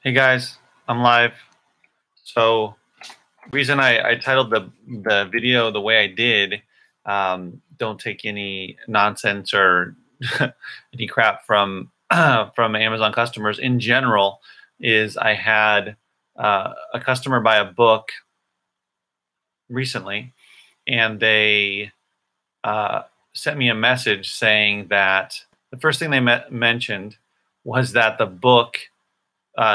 Hey guys, I'm live. So reason I titled the video the way I did, don't take any nonsense or any crap from from Amazon customers in general, is I had a customer buy a book recently, and they uh, sent me a message saying that the first thing they mentioned was that the book.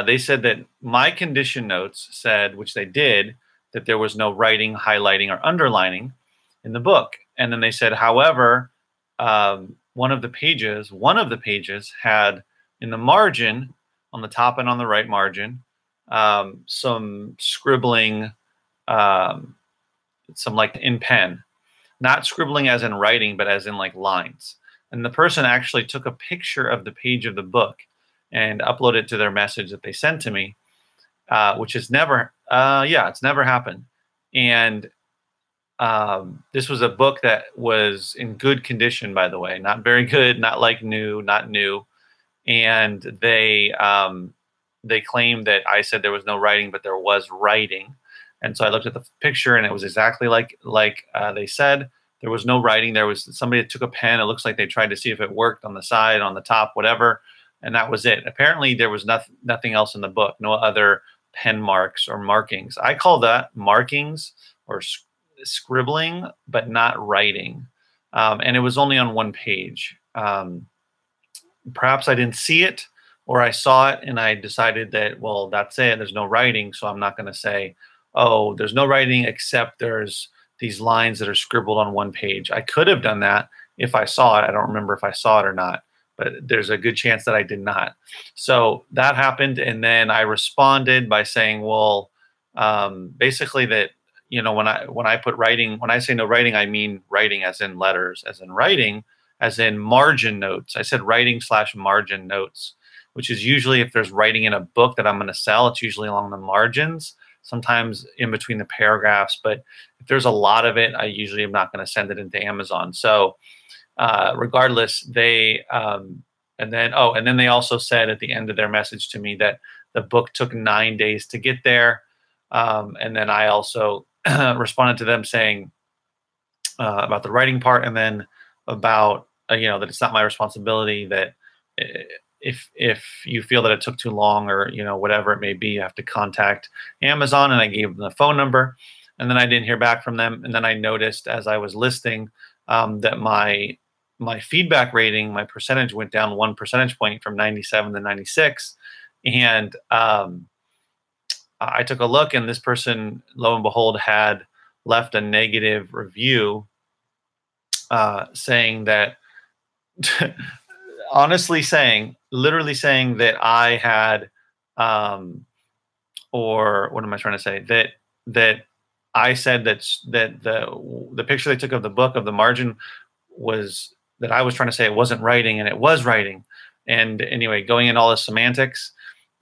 They said that my condition notes said, which they did, that there was no writing, highlighting, or underlining in the book. And then they said, however, one of the pages had in the margin, on the top and on the right margin, some scribbling, um, some like in pen, not scribbling as in writing, but as in like lines. And the person actually took a picture of the page of the book and uploaded it to their message that they sent to me, which has never, yeah, it's never happened. And this was a book that was in good condition, by the way, not very good, not like new, not new. And they claimed that I said there was no writing, but there was writing. And so I looked at the picture, and it was exactly like they said. There was no writing. There was somebody that took a pen. It looks like they tried to see if it worked on the side, on the top, whatever, and that was it. Apparently, there was nothing else in the book. No other pen marks or markings. I call that markings or scribbling, but not writing. And it was only on one page. Perhaps I didn't see it, or I saw it and I decided that, well, that's it. There's no writing, so I'm not going to say, oh, there's no writing except there's these lines that are scribbled on one page. I could have done that if I saw it. I don't remember if I saw it or not, but there's a good chance that I did not. So that happened, and then I responded by saying, well, basically that, you know, when I put writing, when I say no writing, I mean writing as in letters, as in writing, as in margin notes. I said writing/margin notes, which is usually if there's writing in a book that I'm going to sell, it's usually along the margins, sometimes in between the paragraphs. But if there's a lot of it, I usually am not going to send it into Amazon. So regardless, they and then they also said at the end of their message to me that the book took 9 days to get there. And then I also responded to them saying about the writing part, and then about you know, that it's not my responsibility, that if you feel that it took too long, or you know, whatever it may be, you have to contact Amazon. And I gave them the phone number, and then I didn't hear back from them. And then I noticed as I was listing that my feedback rating, my percentage, went down 1 percentage point from 97 to 96. And I took a look, and this person, lo and behold, had left a negative review saying that, honestly saying, literally saying that I had, or what am I trying to say? That I said that the picture they took of the book, of the margin, was that I was trying to say it wasn't writing, and it was writing. And anyway, going in all the semantics,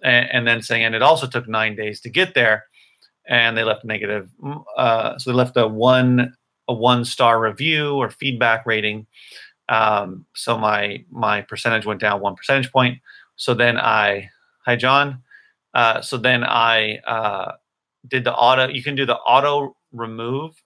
and then saying, and it also took 9 days to get there, and they left negative. So they left a one-star review or feedback rating. So my percentage went down 1 percentage point. So then hi John. So then I did the auto. You can do the auto remove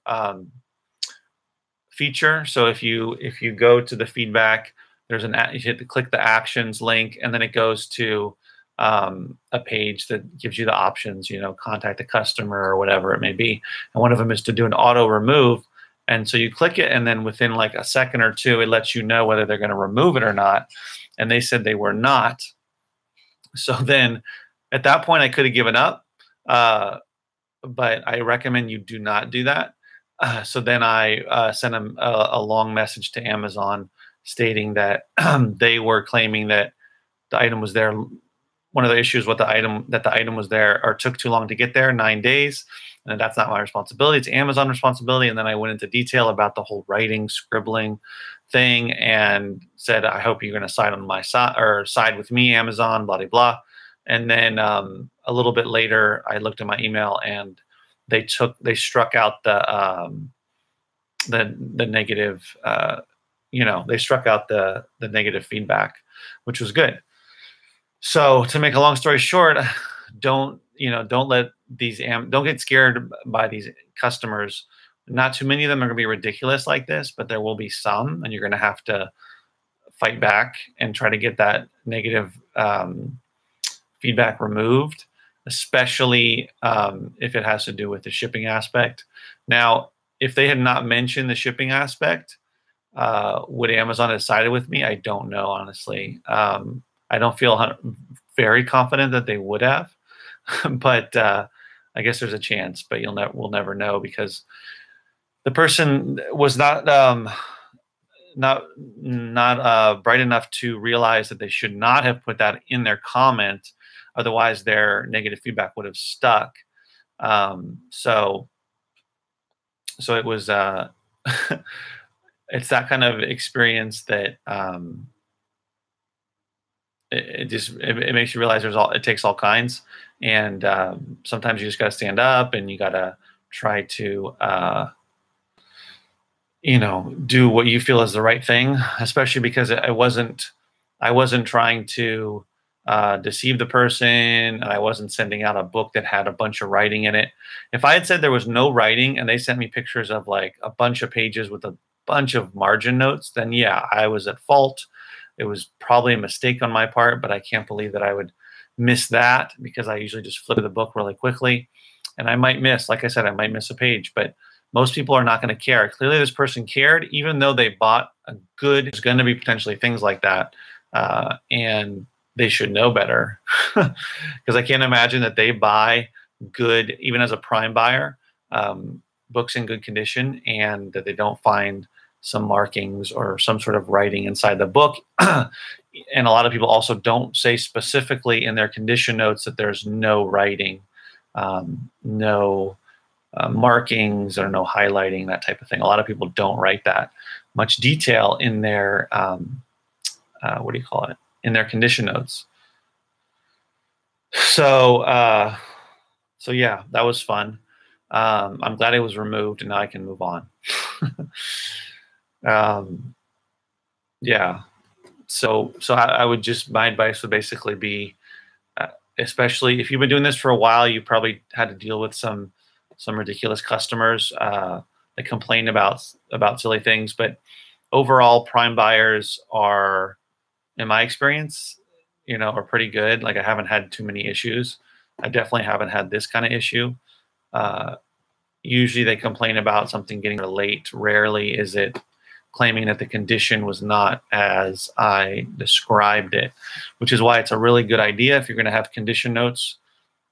feature. So if you go to the feedback, there's you click the actions link, and then it goes to a page that gives you the options, you know, contact the customer or whatever it may be. And one of them is to do an auto remove. And so you click it, and then within like a second or two, it lets you know whether they're going to remove it or not. And they said they were not. So then at that point, I could have given up. But I recommend you do not do that. So then I sent a long message to Amazon stating that they were claiming that the item was there. One of the issues with the item, that the item was there or took too long to get there, 9 days. And that's not my responsibility. It's Amazon responsibility. And then I went into detail about the whole writing, scribbling thing, and said, I hope you're going to side on my side, or side with me, Amazon, blah, blah, blah. And then a little bit later, I looked at my email, and they struck out the negative, you know, they struck out the negative feedback, which was good. So to make a long story short, don't let these don't get scared by these customers. Not too many of them are going to be ridiculous like this, but there will be some, and you're going to have to fight back and try to get that negative feedback removed, especially if it has to do with the shipping aspect. Now, if they had not mentioned the shipping aspect, would Amazon have sided with me? I don't know, honestly. I don't feel very confident that they would have, but I guess there's a chance. But we'll never know, because the person was not bright enough to realize that they should not have put that in their comment. Otherwise, their negative feedback would have stuck. So it was it's that kind of experience that it makes you realize it takes all kinds, and sometimes you just got to stand up and you got to try to do what you feel is the right thing, especially because I wasn't trying to deceive the person, and I wasn't sending out a book that had a bunch of writing in it. If I had said there was no writing and they sent me pictures of like a bunch of pages with a bunch of margin notes, then yeah, I was at fault. It was probably a mistake on my part, but I can't believe that I would miss that, because I usually just flip the book really quickly, and I might miss, like I said, I might miss a page, but most people are not going to care. Clearly this person cared, even though they bought a good, there's going to be potentially things like that. And they should know better, because I can't imagine that they buy good, even as a Prime buyer, books in good condition, and that they don't find some markings or some sort of writing inside the book. And a lot of people also don't say specifically in their condition notes that there's no writing, no markings, or no highlighting, that type of thing. A lot of people don't write that much detail in their what do you call it, in their condition notes. So yeah, that was fun. I'm glad it was removed, and now I can move on. Yeah. So my advice would basically be, especially if you've been doing this for a while, you probably had to deal with some ridiculous customers that complain about silly things. But overall, Prime buyers are, in my experience, are pretty good. Like, I haven't had too many issues. I definitely haven't had this kind of issue. Usually they complain about something getting late. Rarely is it claiming that the condition was not as I described it, which is why it's a really good idea if you're going to have condition notes.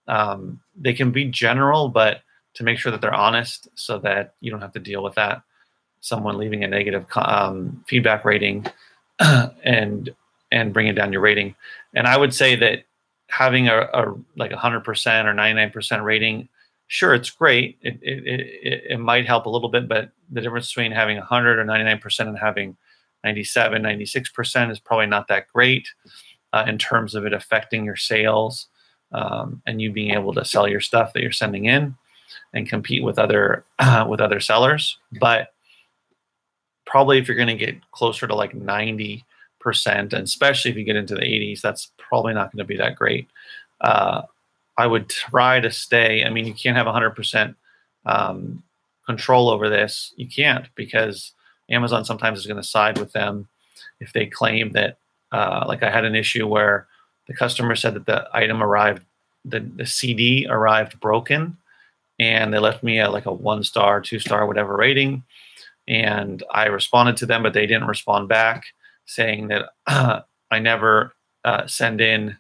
They can be general, but to make sure that they're honest, so that you don't have to deal with that, someone leaving a negative feedback rating and bringing down your rating. And I would say that having a like 100% or 99% rating, sure, it's great. It might help a little bit, but the difference between having 100 or 99% and having 97, 96% is probably not that great in terms of it affecting your sales and you being able to sell your stuff that you're sending in and compete with other sellers. But probably if you're going to get closer to like 90%, and especially if you get into the 80s, that's probably not going to be that great. I would try to stay. I mean, you can't have 100% control over this. You can't, because Amazon sometimes is going to side with them if they claim that, like I had an issue where the customer said that the item arrived, the CD arrived broken, and they left me like a 1-star, 2-star, whatever rating. And I responded to them, but they didn't respond back, saying that I never send in.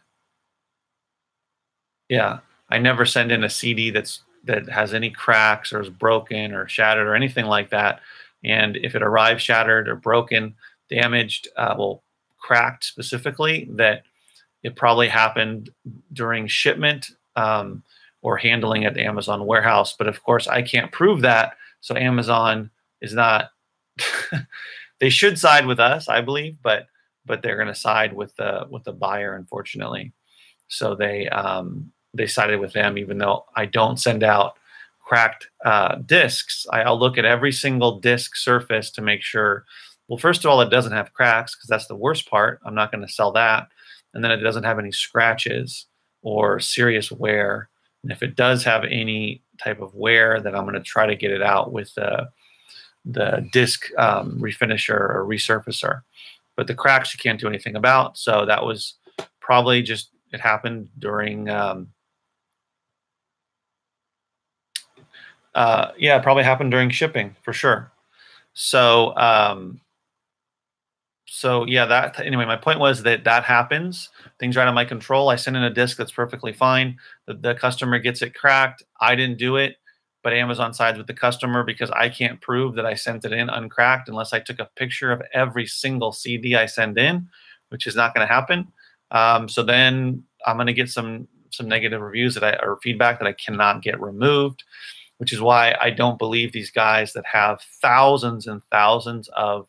Yeah, I never send in a CD that has any cracks or is broken or shattered or anything like that. And if it arrives shattered or broken, damaged, well, cracked specifically, that it probably happened during shipment or handling at the Amazon warehouse. But of course, I can't prove that. So Amazon is not. They should side with us, I believe, but they're going to side with the buyer, unfortunately. So they sided with them, even though I don't send out cracked discs. I'll look at every single disc surface to make sure, well, first of all, it doesn't have cracks, because that's the worst part. I'm not going to sell that. And then it doesn't have any scratches or serious wear. And if it does have any type of wear, then I'm going to try to get it out with the disc refinisher or resurfacer. But the cracks you can't do anything about. So that was probably just, it happened during, yeah, it probably happened during shipping for sure. So, so yeah, that anyway, my point was that that happens. Things are out of my control. I send in a disc that's perfectly fine. The customer gets it cracked. I didn't do it, but Amazon sides with the customer because I can't prove that I sent it in uncracked unless I took a picture of every single CD I send in, which is not going to happen. So then I'm going to get some negative reviews or feedback that I cannot get removed, which is why I don't believe these guys that have thousands and thousands of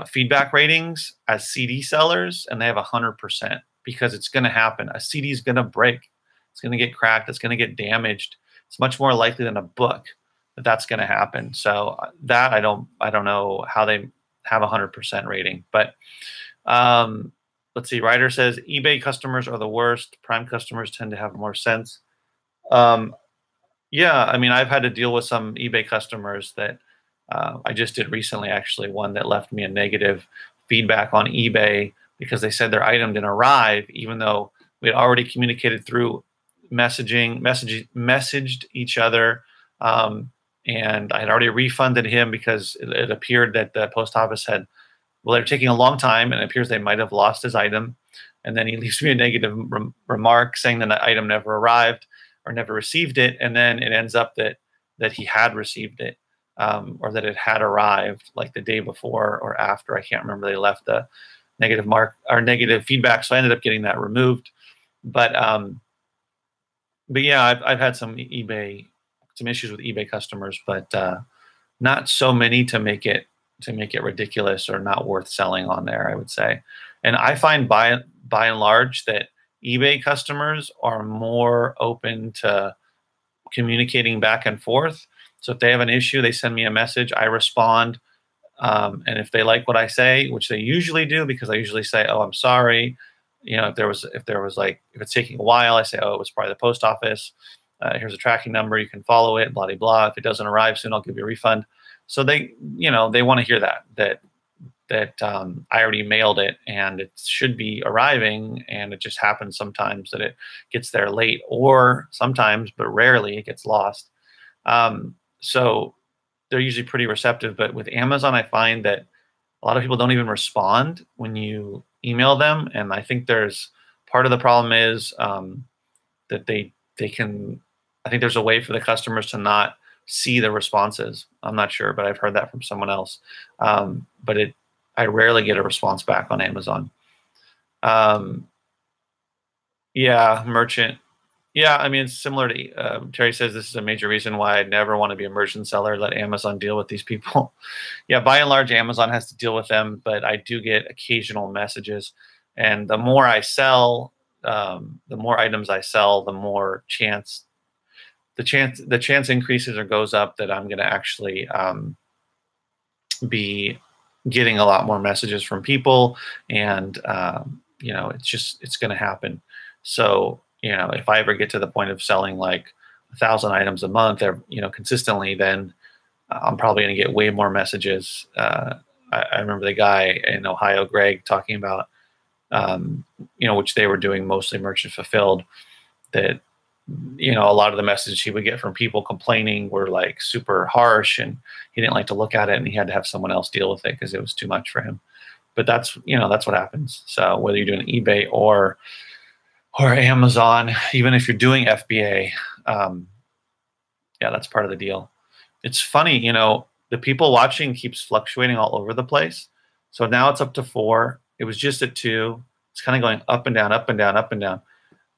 feedback ratings as CD sellers, and they have 100%, because it's going to happen. A CD is going to break. It's going to get cracked. It's going to get damaged. It's much more likely than a book that that's going to happen. So that I don't know how they have 100% rating. But let's see. Ryder says eBay customers are the worst. Prime customers tend to have more sense. Yeah, I mean, I've had to deal with some eBay customers that I just did recently, actually, one that left me a negative feedback on eBay because they said their item didn't arrive, even though we had already communicated through messaged each other. And I had already refunded him because it appeared that the post office had, well, they're taking a long time, and it appears they might have lost his item. And then he leaves me a negative remark saying that the item never arrived or never received it. And then it ends up that he had received it. Or that it had arrived like the day before or after. I can't remember. They left the negative mark or negative feedback, so I ended up getting that removed. But yeah, I've had some issues with eBay customers, but not so many to make it ridiculous or not worth selling on there, I would say. And I find by and large that eBay customers are more open to communicating back and forth. So if they have an issue, they send me a message, I respond. And if they like what I say, which they usually do, because I usually say, oh, I'm sorry. You know, if it's taking a while, I say, oh, it was probably the post office. Here's a tracking number. You can follow it, blah, blah, blah. If it doesn't arrive soon, I'll give you a refund. So they want to hear that I already mailed it and it should be arriving, and it just happens sometimes that it gets there late, or sometimes, but rarely, it gets lost. So they're usually pretty receptive. But with Amazon, I find that a lot of people don't even respond when you email them. And I think part of the problem is that they can, I think there's a way for the customers to not see the responses. I'm not sure, but I've heard that from someone else. But I rarely get a response back on Amazon. Yeah, merchant. Yeah, I mean, it's similar to Terry says this is a major reason why I never want to be a merchant seller. Let Amazon deal with these people. Yeah, by and large, Amazon has to deal with them, but I do get occasional messages. And the more I sell, the more items I sell, the more the chance increases or goes up that I'm going to actually be getting a lot more messages from people. And, it's going to happen. So, if I ever get to the point of selling like 1,000 items a month, consistently, then I'm probably going to get way more messages. I remember the guy in Ohio, Greg, talking about, which they were doing mostly merchant fulfilled, that, a lot of the messages he would get from people complaining were like super harsh, and he didn't like to look at it, and he had to have someone else deal with it because it was too much for him. But that's what happens. So whether you're doing eBay or Amazon, even if you're doing FBA, yeah, that's part of the deal. It's funny, the people watching keeps fluctuating all over the place. So now it's up to 4. It was just at 2. It's kind of going up and down, up and down, up and down.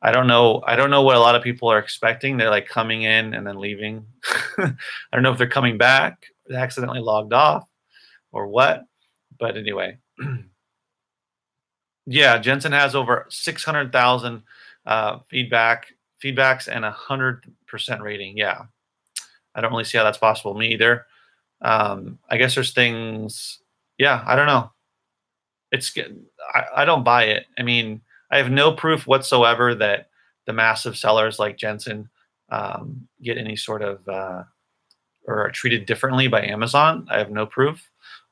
I don't know what a lot of people are expecting. They're like coming in and then leaving. I don't know if they're coming back, they accidentally logged off, or what. But anyway, yeah, Jensen has over 600,000 feedbacks and 100% rating. Yeah, I don't really see how that's possible. Me either. I guess there's things. Yeah, I don't know. It's good. I don't buy it. I mean, I have no proof whatsoever that the massive sellers like Jensen get any sort of or are treated differently by Amazon. I have no proof,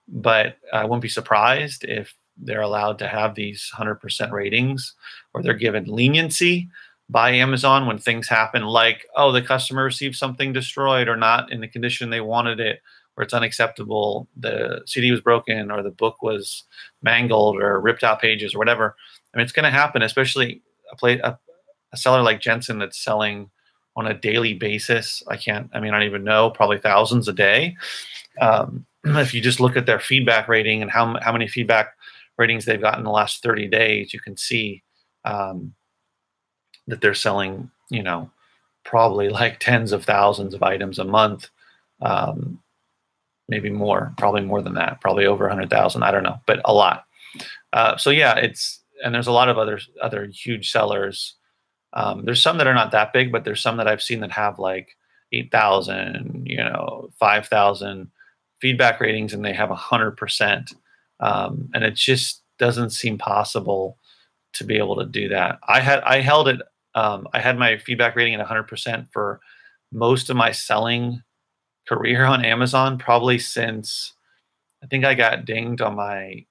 but I wouldn't be surprised if they're allowed to have these 100% ratings, or they're given leniency by Amazon when things happen like, oh, the customer received something destroyed or not in the condition they wanted it, or it's unacceptable, the CD was broken, or the book was mangled or ripped out pages or whatever. I mean, it's going to happen, especially a seller like Jensen that's selling on a daily basis. I don't even know, probably thousands a day. If you just look at their feedback rating and how many feedback ratings they've gotten in the last 30 days, you can see that they're selling, probably like tens of thousands of items a month, maybe more, probably more than that, probably over 100,000. I don't know, but a lot. So yeah, and there's a lot of other huge sellers. There's some that are not that big, but there's some that I've seen that have like 8,000, 5,000 feedback ratings, and they have 100%. And it just doesn't seem possible to be able to do that. I had my feedback rating at 100% for most of my selling career on Amazon, probably since I think I got dinged on I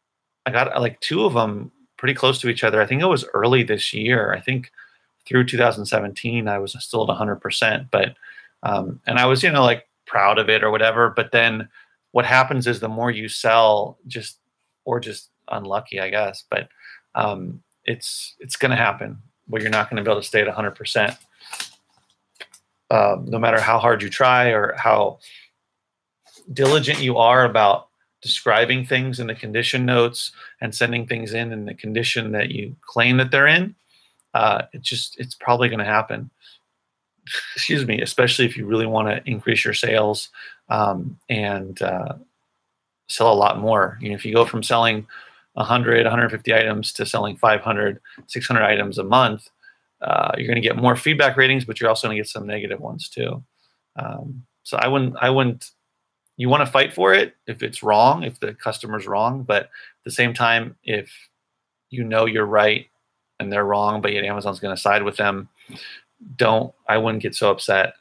got like two of them pretty close to each other. I think it was early this year. I think through 2017, I was still at 100%, but, and I was, like proud of it or whatever. But then what happens is the more you sell, just unlucky, I guess, but, it's going to happen where you're not going to be able to stay at 100%. No matter how hard you try or how diligent you are about describing things in the condition notes and sending things in the condition that you claim that they're in, it's probably going to happen. Excuse me, especially if you really want to increase your sales and sell a lot more. If you go from selling 100, 150 items to selling 500, 600 items a month, you're going to get more feedback ratings, but you're also going to get some negative ones too. So I wouldn't, you want to fight for it if it's wrong, if the customer's wrong, but at the same time, if you're right and they're wrong, but yet Amazon's going to side with them, I wouldn't get so upset.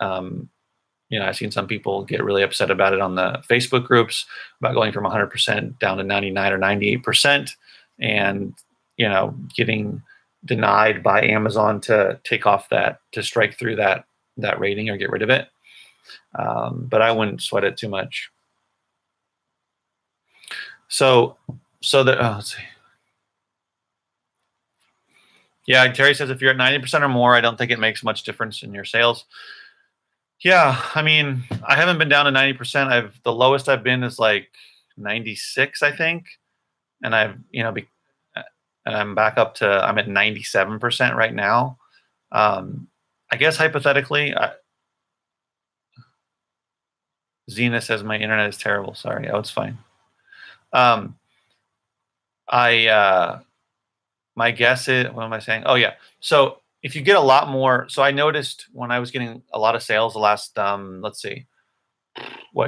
I've seen some people get really upset about it on the Facebook groups about going from 100% down to 99 or 98% and, getting denied by Amazon to take off to strike through that rating or get rid of it. But I wouldn't sweat it too much. So let's see. Yeah, Terry says if you're at 90% or more, I don't think it makes much difference in your sales. Yeah, I mean, I haven't been down to 90%. The lowest I've been is like 96, I think, and and I'm back up to, I'm at 97% right now. I guess hypothetically, Zena says my internet is terrible. Sorry. Oh, it's fine. My guess is, what am I saying? Oh yeah. So if you get a lot more, so I noticed when I was getting a lot of sales the last, let's see,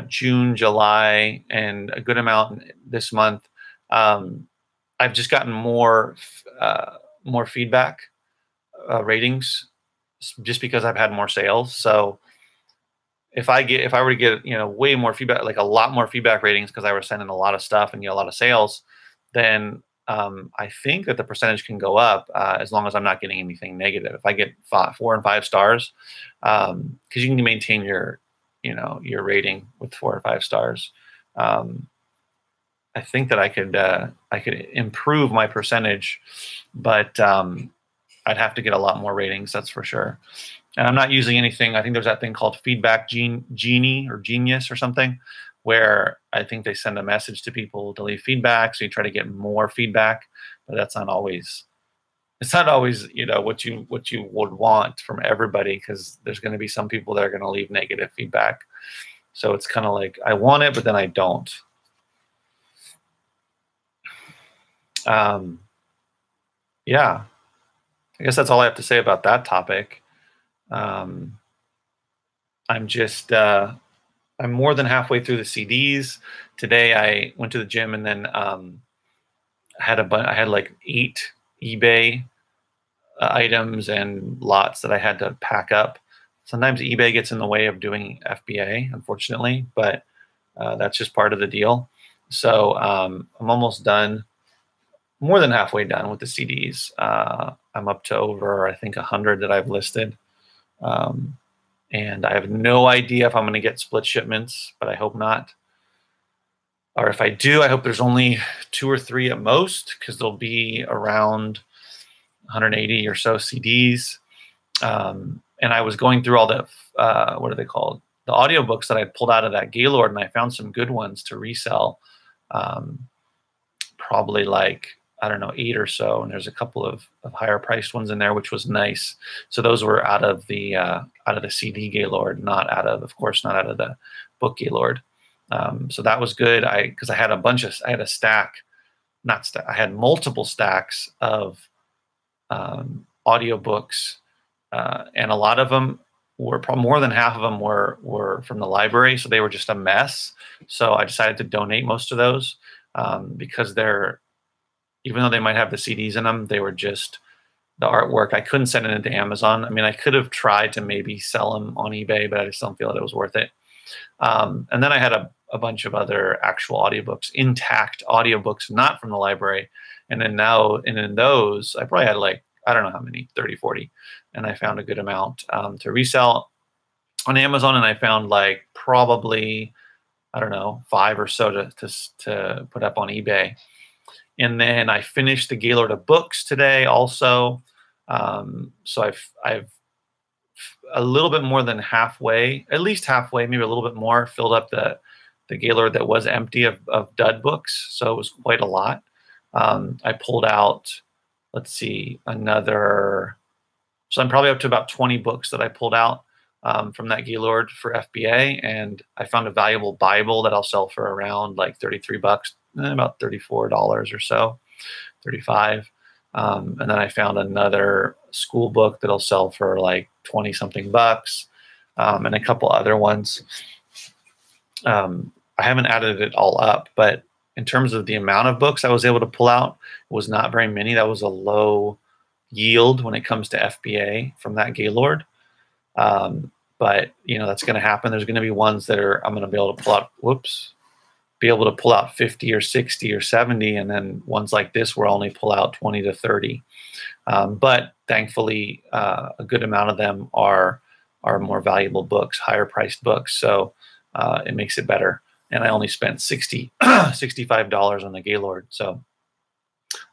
June, July, and a good amount this month, I've just gotten more feedback ratings just because I've had more sales. So if I were to get, way more feedback, like a lot more feedback ratings because I was sending a lot of stuff and get a lot of sales, then I think that the percentage can go up as long as I'm not getting anything negative. If I get 4 and 5 stars, because you can maintain your rating with 4 or 5 stars. I think that I could improve my percentage, but I'd have to get a lot more ratings, that's for sure. And I'm not using anything. I think there's that thing called Feedback Genie or Genius or something, where I think they send a message to people to leave feedback. So you try to get more feedback, but that's not always. It's not always what you would want from everybody, because there's going to be some people that are going to leave negative feedback. So it's kind of like I want it, but then I don't. Yeah, I guess that's all I have to say about that topic. I'm more than halfway through the CDs. Today I went to the gym and then I had like 8 eBay items and lots that I had to pack up. Sometimes eBay gets in the way of doing FBA, unfortunately, but that's just part of the deal. So I'm almost done, more than halfway done with the CDs. I'm up to over, I think, 100 that I've listed. And I have no idea if I'm going to get split shipments, but I hope not. Or if I do, I hope there's only 2 or 3 at most, because there'll be around 180 or so CDs. And I was going through all the, what are they called? The audiobooks that I pulled out of that Gaylord, and I found some good ones to resell. Probably like, I don't know, 8 or so. And there's a couple of higher priced ones in there, which was nice. So those were out of the CD Gaylord, not out of course, not out of the book Gaylord. So that was good. Because I had a stack, I had multiple stacks of audiobooks, and a lot of them were, probably more than half of them were from the library, so they were just a mess. So I decided to donate most of those, because even though they might have the CDs in them, they were just the artwork. I couldn't send it into Amazon. I mean, I could have tried to maybe sell them on eBay, but I just don't feel that it was worth it. And then I had a bunch of other actual audiobooks, intact audiobooks, not from the library. And in those, I probably had like, I don't know how many, 30, 40. And I found a good amount to resell on Amazon. And I found like probably, I don't know, 5 or so to put up on eBay. And then I finished the Gaylord of books today also. So I've a little bit more than halfway, at least halfway, maybe a little bit more, filled up the Gaylord that was empty of dud books. So it was quite a lot. I pulled out, let's see, so I'm probably up to about 20 books that I pulled out from that Gaylord for FBA. And I found a valuable Bible that I'll sell for around like 33 bucks, about $34 or so, 35. And then I found another school book that'll sell for like 20 something bucks, and a couple other ones. I haven't added it all up, but in terms of the amount of books I was able to pull out, it was not very many. That was a low yield when it comes to FBA from that Gaylord. But that's going to happen. There's going to be ones that I'm going to be able to pull out, be able to pull out 50 or 60 or 70. And then ones like this where I only pull out 20 to 30. But thankfully, a good amount of them are more valuable books, higher priced books. So it makes it better. And I only spent $65 on the Gaylord. So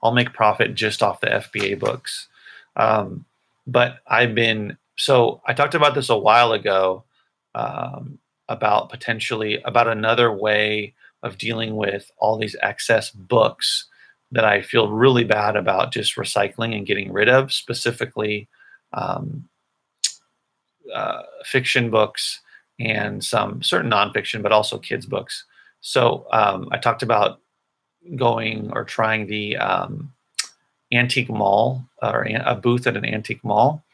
I'll make profit just off the FBA books. But I talked about this a while ago, about another way of dealing with all these excess books that I feel really bad about just recycling and getting rid of, specifically fiction books and some certain nonfiction, but also kids books. So I talked about going or trying the antique mall, or a booth at an antique mall.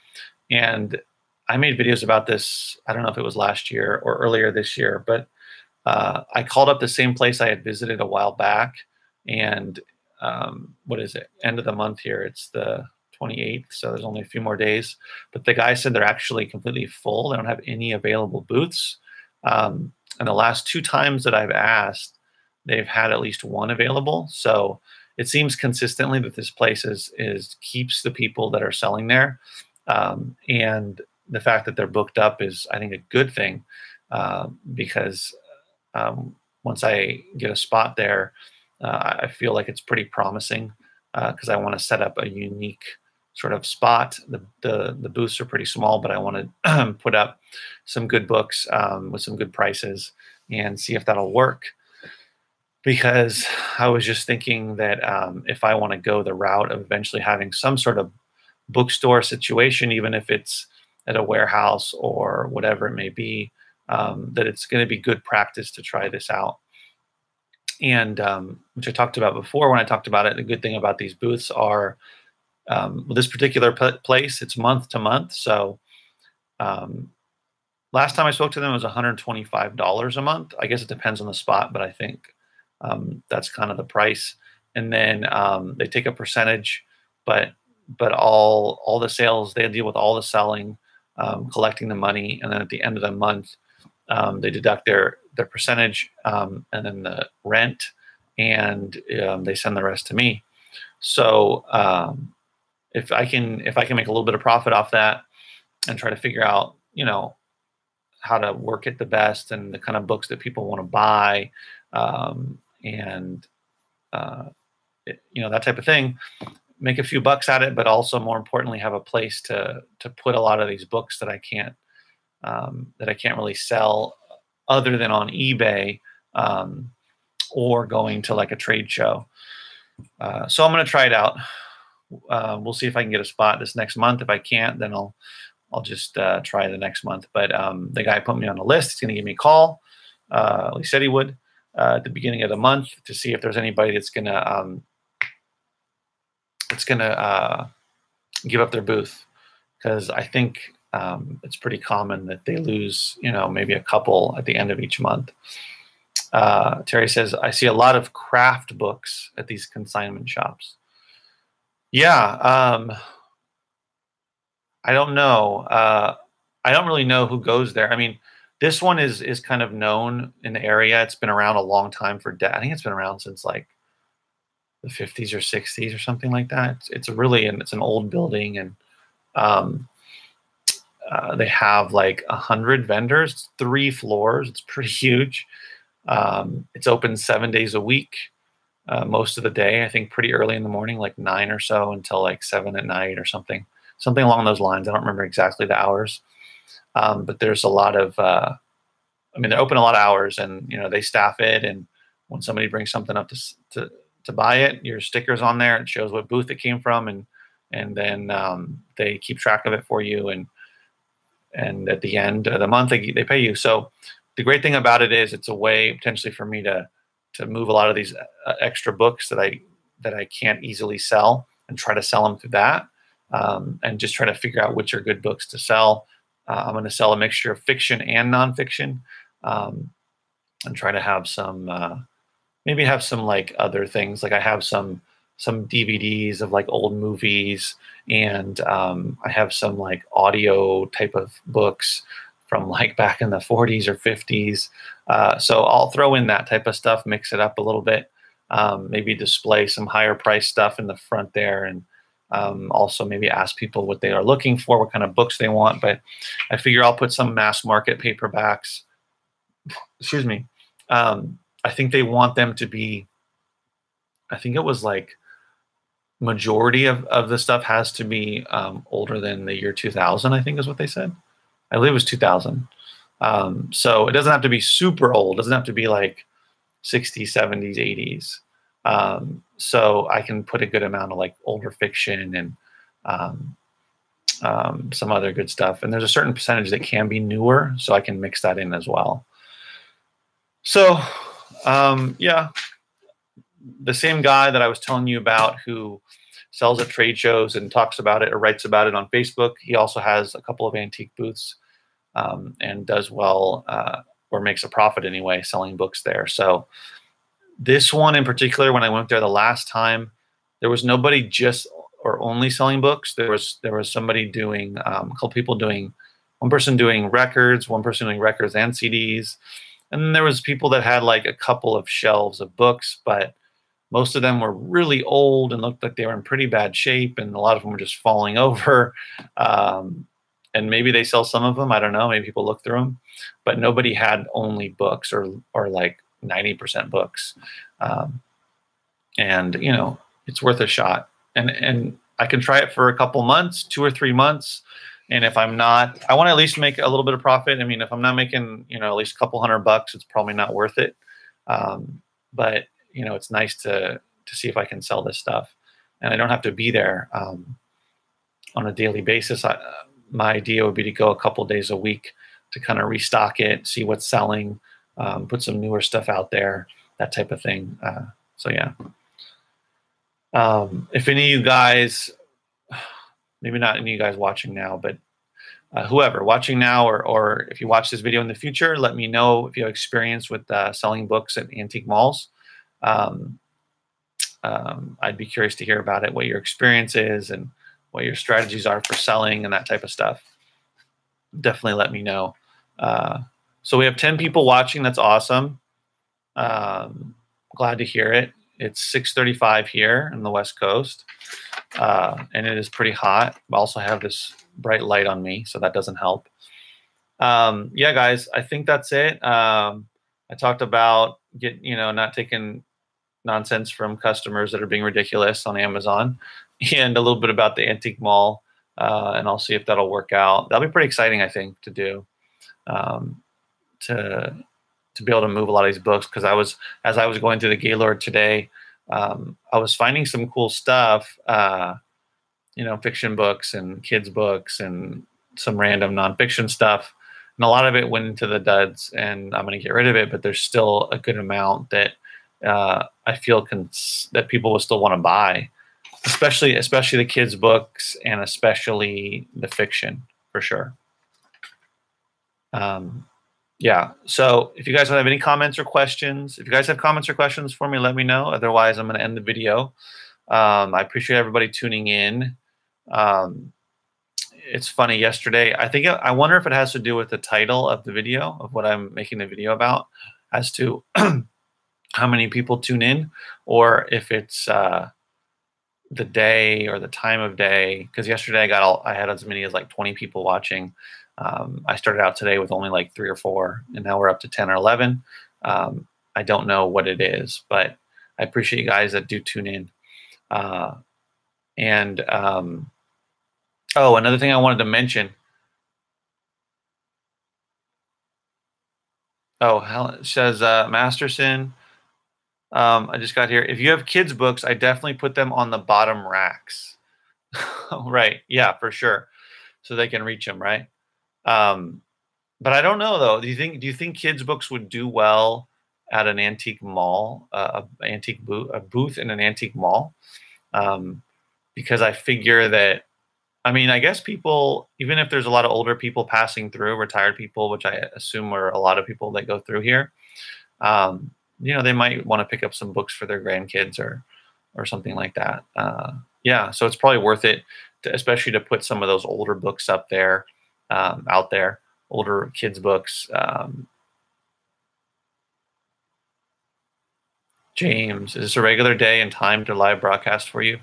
And I made videos about this, I don't know if it was last year or earlier this year, but I called up the same place I had visited a while back. And what is it? End of the month here. It's the 28th, so there's only a few more days. But the guy said they're actually completely full. They don't have any available booths. And the last 2 times that I've asked, they've had at least one available. So it seems consistently that this place keeps the people that are selling there. And the fact that they're booked up is, I think, a good thing, because once I get a spot there, I feel like it's pretty promising, because I want to set up a unique sort of spot. The booths are pretty small, but I want to put up some good books with some good prices and see if that'll work. Because I was just thinking that if I want to go the route of eventually having some sort of bookstore situation, even if it's at a warehouse or whatever it may be, that it's going to be good practice to try this out. And which I talked about before when I talked about it. The good thing about these booths are, this particular place, it's month to month. So last time I spoke to them, it was $125 a month. I guess it depends on the spot, but I think that's kind of the price. And then they take a percentage, but but all the sales, they deal with all the selling, collecting the money, and then at the end of the month, they deduct their percentage, and then the rent, and they send the rest to me. So if I can make a little bit of profit off that and try to figure out, how to work it the best and the kind of books that people want to buy, and that type of thing, make a few bucks at it, but also more importantly, have a place to put a lot of these books that I can't really sell other than on eBay, or going to like a trade show. So I'm going to try it out. We'll see if I can get a spot this next month. If I can't, then I'll just try the next month. But the guy put me on the list. He's going to give me a call. He said he would at the beginning of the month to see if there's anybody that's going to give up their booth, because I think it's pretty common that they lose, maybe a couple at the end of each month. Terry says, I see a lot of craft books at these consignment shops. Yeah. I don't know. I don't really know who goes there. I mean, this one is kind of known in the area. It's been around a long time I think it's been around since like the 50s or 60s or something like that. It's an old building, and they have like 100 vendors. It's 3 floors. It's pretty huge. It's open 7 days a week, most of the day. I think pretty early in the morning, like 9 or so, until like 7 at night or something along those lines. I don't remember exactly the hours, but there's a lot of. They're open a lot of hours, and they staff it. And when somebody brings something up to buy it, your sticker's on there. It shows what booth it came from, and then they keep track of it for you. And at the end of the month, they pay you. So the great thing about it is it's a way potentially for me to move a lot of these extra books that I can't easily sell, and try to sell them through that, and just try to figure out which are good books to sell. I'm going to sell a mixture of fiction and nonfiction, and try to have some maybe have some like other things. Like I have some DVDs of like old movies, and I have some like audio type of books from like back in the 40s or 50s. So I'll throw in that type of stuff, mix it up a little bit, maybe display some higher price stuff in the front there, and also maybe ask people what they are looking for, what kind of books they want. But I figure I'll put some mass market paperbacks. Excuse me. I think they want them to be, I think it was like majority of the stuff has to be older than the year 2000, I think is what they said. I believe it was 2000. So it doesn't have to be super old. It doesn't have to be like 60s, 70s, 80s. So I can put a good amount of like older fiction and some other good stuff. And there's a certain percentage that can be newer, so I can mix that in as well. So yeah, the same guy that I was telling you about who sells at trade shows and talks about it or writes about it on Facebook, he also has a couple of antique booths, and does well, or makes a profit anyway, selling books there. So this one in particular, when I went there the last time, there was nobody just or only selling books. There was somebody doing, a couple people doing, one person doing records, one person doing records and CDs. And then there was people that had like a couple of shelves of books, but most of them were really old and looked like they were in pretty bad shape, and a lot of them were just falling over. And maybe they sell some of them. I don't know. Maybe people look through them, but nobody had only books or like 90% books. And it's worth a shot. And I can try it for a couple months, 2 or 3 months. And if I'm not, I want to at least make a little bit of profit. I mean, if I'm not making, at least a couple $100, it's probably not worth it. But it's nice to see if I can sell this stuff, and I don't have to be there on a daily basis. My idea would be to go a couple days a week to kind of restock it, see what's selling, put some newer stuff out there, that type of thing. So yeah. If any of you guys, maybe not any of you guys watching now, but whoever watching now, or if you watch this video in the future, let me know if you have experience with selling books at antique malls. I'd be curious to hear about it, what your experience is, and what your strategies are for selling and that type of stuff, definitely let me know. So we have 10 people watching. That's awesome. Glad to hear it. It's 6:35 here in the West Coast, and it is pretty hot. I also have this bright light on me, so that doesn't help. Yeah, guys, I think that's it. I talked about not taking nonsense from customers that are being ridiculous on Amazon, and a little bit about the antique mall, and I'll see if that'll work out. That'll be pretty exciting, I think, to do. To be able to move a lot of these books, because as I was going through the Gaylord today, I was finding some cool stuff, fiction books and kids books and some random nonfiction stuff, and a lot of it went into the duds, and I'm going to get rid of it. But there's still a good amount that I feel that people will still want to buy, especially the kids books and especially the fiction for sure. Yeah, so if you guys have any comments or questions, if you guys have comments or questions for me, let me know. Otherwise, I'm going to end the video. I appreciate everybody tuning in. It's funny, yesterday, I wonder if it has to do with the title of the video, of what I'm making the video about, as to how many people tune in, or if it's the day or the time of day. Because yesterday I had as many as like 20 people watching. I started out today with only like 3 or 4, and now we're up to 10 or 11. I don't know what it is, but I appreciate you guys that do tune in. Oh, another thing I wanted to mention. Oh, Helen says, Masterson, I just got here. If you have kids' books, I definitely put them on the bottom racks. Right. Yeah, for sure. So they can reach them, right? But I don't know, though. Do you think kids' books would do well at an antique mall, a booth in an antique mall? Because I figure that, I guess people, even if there's a lot of older people passing through, retired people, which I assume are a lot of people that go through here, they might want to pick up some books for their grandkids or something like that. Yeah, so it's probably worth it, especially to put some of those older books up there, out there, older kids' books. James, is this a regular day and time to live broadcast for you?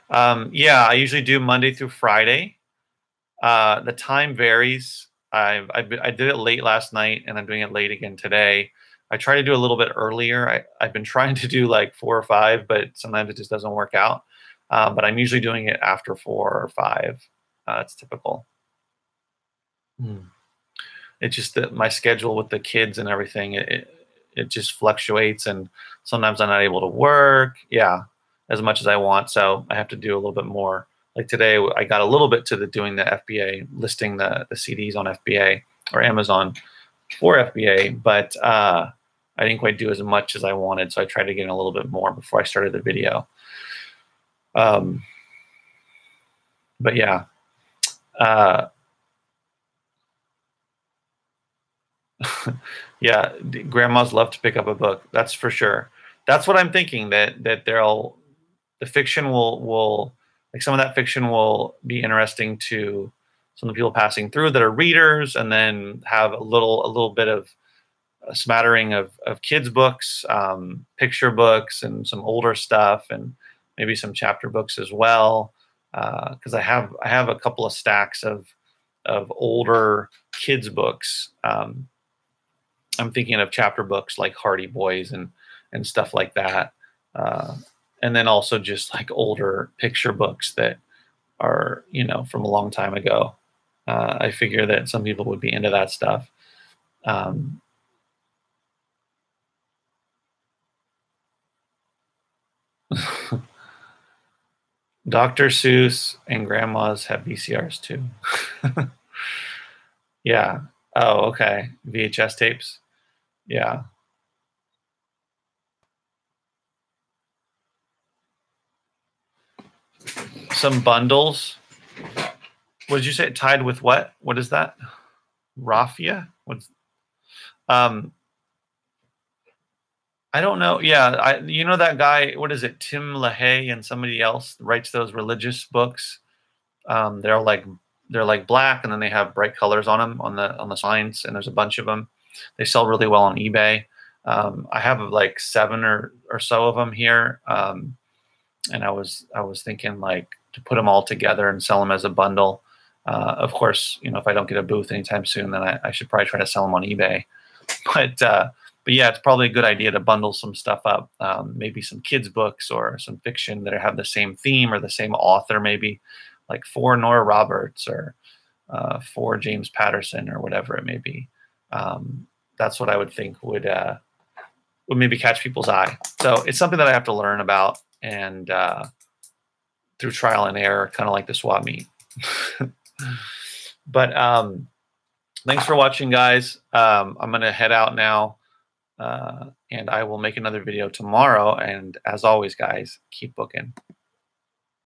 Yeah, I usually do Monday through Friday. The time varies. I did it late last night, and I'm doing it late again today. I try to do a little bit earlier. I've been trying to do like 4 or 5, but sometimes it just doesn't work out. But I'm usually doing it after 4 or 5. It's typical. It's just that my schedule with the kids and everything, it just fluctuates, and sometimes I'm not able to work, as much as I want. So I have to do a little bit more. Like today, I got a little bit to doing the FBA, listing the CDs on FBA or Amazon for FBA, but I didn't quite do as much as I wanted. So I tried to get in a little bit more before I started the video. But yeah. Yeah, grandmas love to pick up a book. That's for sure. That's what I'm thinking, that the fiction will like, some of that fiction will be interesting to some of the people passing through that are readers, and then have a little bit of a smattering of kids books, picture books, and some older stuff, and maybe some chapter books as well. Because I have a couple of stacks of older kids books. I'm thinking of chapter books like Hardy Boys and stuff like that. And then also just like older picture books that are, from a long time ago. I figure that some people would be into that stuff. Dr. Seuss and grandmas have VCRs too. Yeah. Oh, okay. VHS tapes. Yeah. Some bundles. What did you say? Tied with what? What is that? Raffia? What's I don't know. Yeah, that guy, what is it? Tim LaHaye and somebody else writes those religious books. They're like black, and then they have bright colors on them on the signs, and there's a bunch of them. They sell really well on eBay. I have like 7 or so of them here, and I was thinking like to put them all together and sell them as a bundle. Of course, you know, if I don't get a booth anytime soon, then I should probably try to sell them on eBay. But yeah, it's probably a good idea to bundle some stuff up. Maybe some kids books or some fiction that have the same theme or the same author, maybe like for Nora Roberts or for James Patterson or whatever it may be. That's what I would think would maybe catch people's eye. So it's something that I have to learn about, and through trial and error, kind of like the swap meet. But thanks for watching, guys. I'm going to head out now, and I will make another video tomorrow. And as always, guys, keep booking.